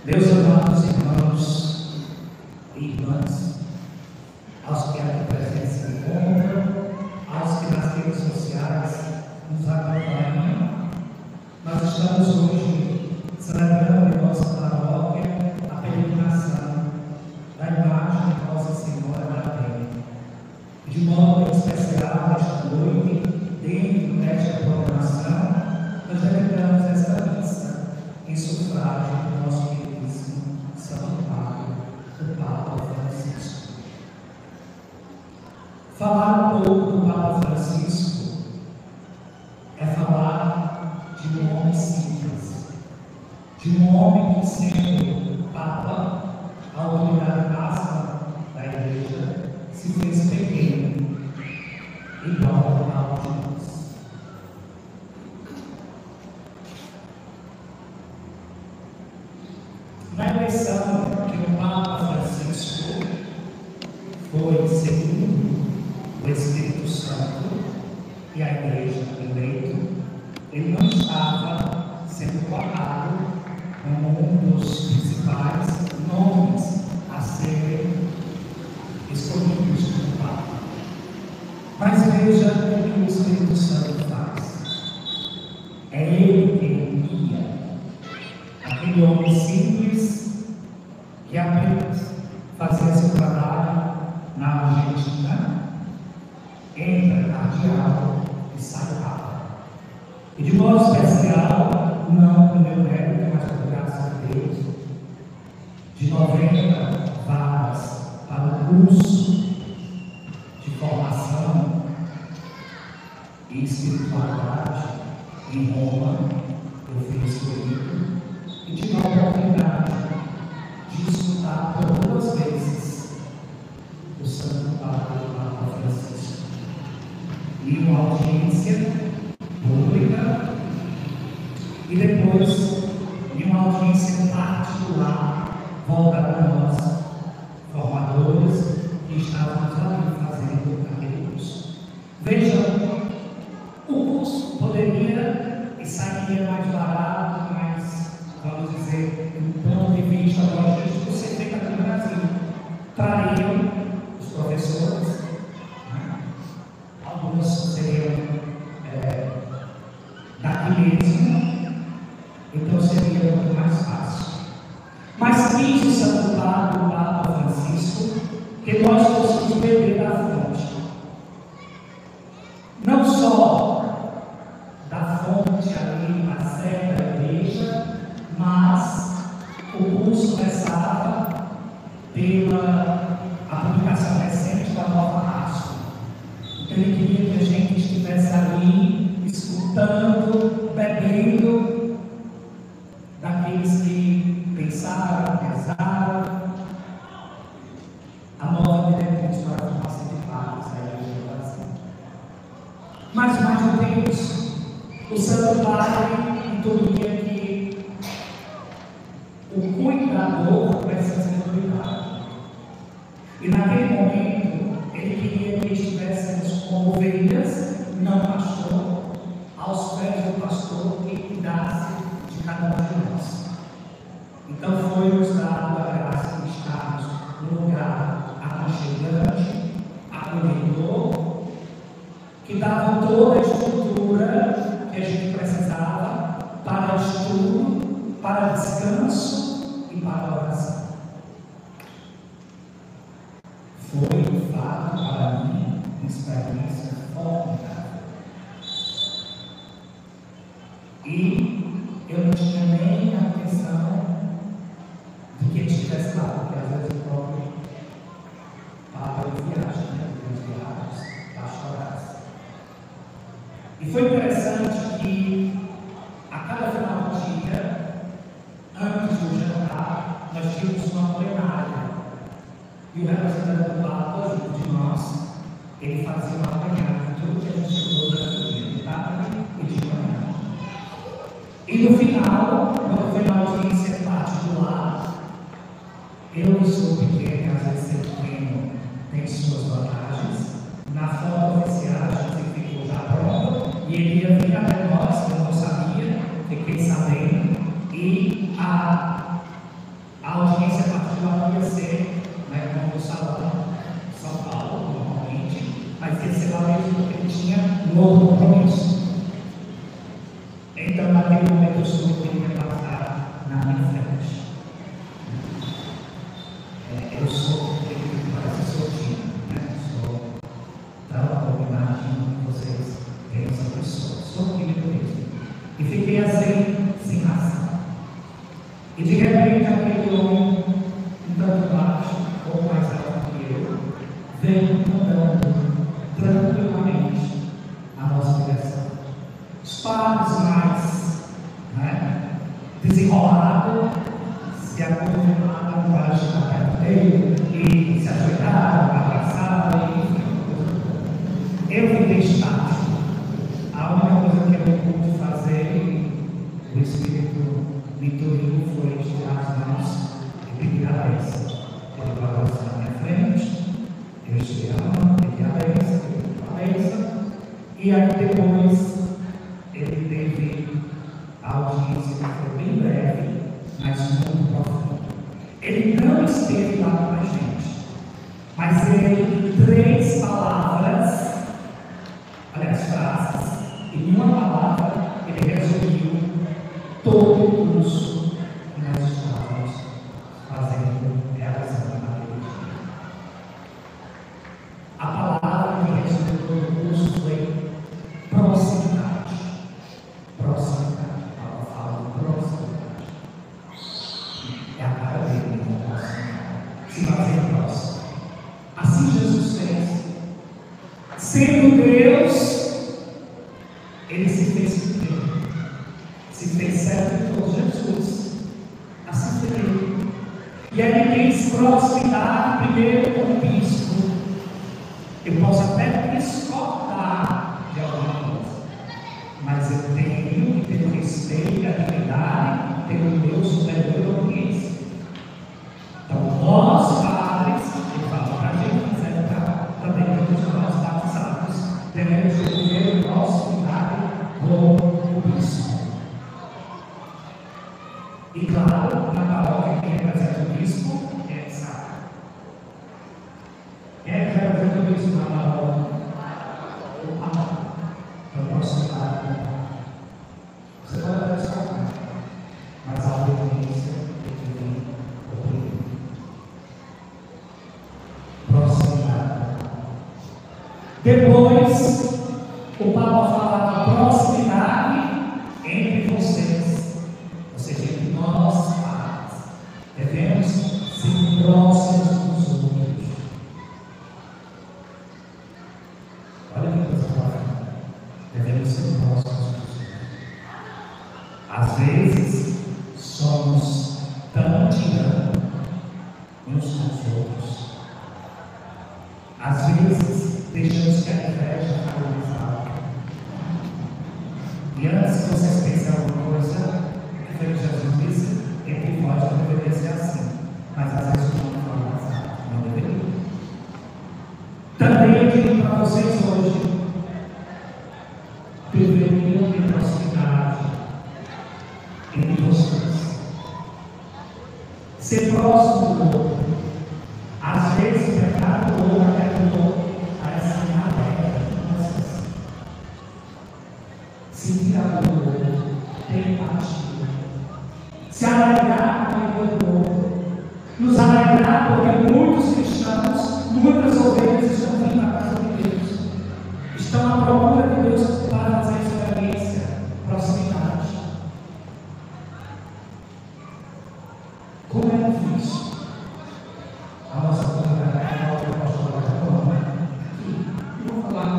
Meus amados irmãos e irmãs, aos que aqui presentes se encontram, aos que nas redes sociais nos acompanham, nós estamos hoje celebrando em nossa paróquia a peregrinação da imagem de Nossa Senhora da Penha. De modo especial, nesta noite, dentro desta programação, nós celebramos esta missa em sufrágio do nosso queridíssimo Santo Padre, o Papa Francisco. Falar um pouco do Papa Francisco é falar de um homem simples, de um homem que, sendo Papa, a autoridade máxima da Igreja, se fez pequeno, igual a Jesus. Na eleição que o Papa Francisco foi segundo o Espírito Santo e a Igreja eleito, ele não estava sendo cotado como um dos principais nomes a serem escolhidos como Papa. Mas veja o que o Espírito Santo faz. É ele que guia aquele homem simples que apenas fazia seu trabalho na Argentina, entra cardeal e sai Papa. E de modo especial, não por meu mérito, mas por graça de Deus, de 90 vagas para o curso de formação e espiritualidade em Roma, eu fui escolhido e tive a oportunidade de escutar por 2 vezes o Santo Padre Papa Francisco, em uma audiência pública e depois em uma audiência particular voltada a nós, formadores que estávamos ali fazendo aquele curso. Vejam, o curso poderia e sairia mais barato, mas, vamos dizer, do ponto de vista logístico, ser feito aqui no Brasil. Trariam os professores, né? Alguns seriam daqui mesmo, então seria muito mais fácil. Mas quis o Santo Padre, o Papa Francisco, que nós possamos beber da fonte. Não só da fonte ali na sede da igreja, mas o curso começava pela a publicação recente da Nova Páscoa. Então ele queria que a gente estivesse ali escutando, bebendo daqueles que pensaram, rezaram a nova diretriz para a formação de padres da Igreja do Brasil. Mas mais do que isso, o Santo Padre intuía que o cuidador precisa ser cuidado. E naquele momento, ele queria que estivéssemos como ovelhas, não pastor, aos pés do pastor que cuidasse de cada um de nós. Então foi-nos dado a graça de estarmos num lugar aconchegante, acolhedor, que dava toda a estrutura que a gente precisava para estudo, para descanso e para oração. Foi, de fato, para mim, uma experiência formidável. E eu não tinha nem a questão de que estivesse lá, porque às vezes o próprio Papa de viagem, né? Os viagens, pastorais. E foi interessante que a cada final do dia, antes do jantar, nós tínhamos uma plenária. E o representante do Papa, junto de nós, ele fazia uma apanhada de tudo que a gente estudou durante o dia, de tarde e de manhã. E no final, quando foi na audiência particular, eu sou pequeno, às vezes ser pequeno tem suas vantagens. Na foto oficial, a gente ficou já pronto, e ele ia vir até nós, que eu não sabia, fiquei sabendo, e a E de repente aquele homem, um tanto baixo, ou mais alto que eu, vem andando tranquilamente a nossa direção. Os padres mais desenrolados se acompanharam embaixo da perna dele e se ajoelharam, abraçaram e eu fiquei estático. A única coisa que eu pude fazer, o Espírito me tocou, foi estirar as mãos e pedir a bênção. Ele parou na minha frente, eu estirei a mão, pedi a bênção, e aí depois ele teve a audiência que foi bem breve, mas muito profunda. Ele não esteve lá com a gente, mas ele, em 3 palavras, aliás, frases, em uma palavra, ele resumiu todo o curso que nós estávamos fazendo, realizando naquele dia. A palavra que resumiu todo o curso foi proximidade. Proximidade. Ela fala de proximidade. É a cara dele, não proximidade. Se fazer próximo. Assim Jesus fez. Sendo Deus, ele se fez pequeno. Se fez servo por Jesus. Assim foi ele. E aí ele fez proximidade primeiro com o bispo. Eu posso até discordar de alguma coisa, mas eu tenho que ter respeito à dignidade pelo meu superior audiência. Então, nós padres, ele fala para a gente, mas é também todos nós batizados, devemos ter primeiro proximidade com o bispo. E claro, na paróquia quem representa o bispo é Sara. Quem representa o bispo na paróquia? O Amor. Então, proximidade. Você pode até escapar, mas a obediência tem que vir por primeiro. Proximidade. Depois, o Papa fala de proximidade entre vocês. Ou seja, entre nós, padres, devemos ser próximos dos outros. Olha que coisa boa. Devemos ser próximos dos outros. Às vezes, somos tão tiranos uns com os outros. Às vezes, deixamos que a inveja fale mais alto. E antes que vocês pensem alguma coisa, que Jesus disse, entre vós não deveria ser assim, mas às vezes não fala mais alto, não deveria. Também eu digo para vocês hoje, deveriam ter proximidade entre vocês. Ser próximo do outro. Às vezes o pecado do outro até do outro parece aberto em vocês. Sentir a dor do outro, ter empatia. Se alegrar com a dor do outro. Nos alegrar porque muitos cristãos, muitas ovelhas estão vindo à casa de Deus. Estão à procura de Deus para fazer experiência, proximidade. Como é difícil a nossa comunidade, a nossa pastoral católica, aqui, eu vou falar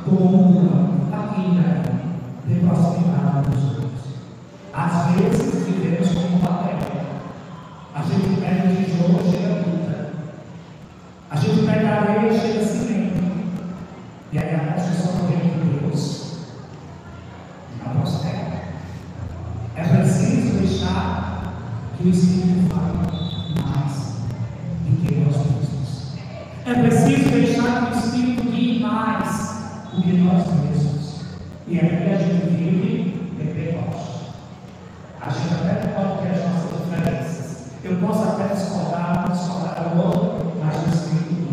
do mundo, aqui, né? De proximidade dos outros. Às vezes vivemos como um papel. A gente pega o tijolo, chega a luta. A gente pega a areia, chega a cimento. E aí a construção do reino de Deus não prospera. É preciso deixar que o Espírito fale mais do que nós mesmos. É preciso deixar que o Espírito guie mais do que nós mesmos. E aí a gente vive dependente. A gente até pode ter as nossas diferenças. Eu posso até discordar do outro, mas o Espírito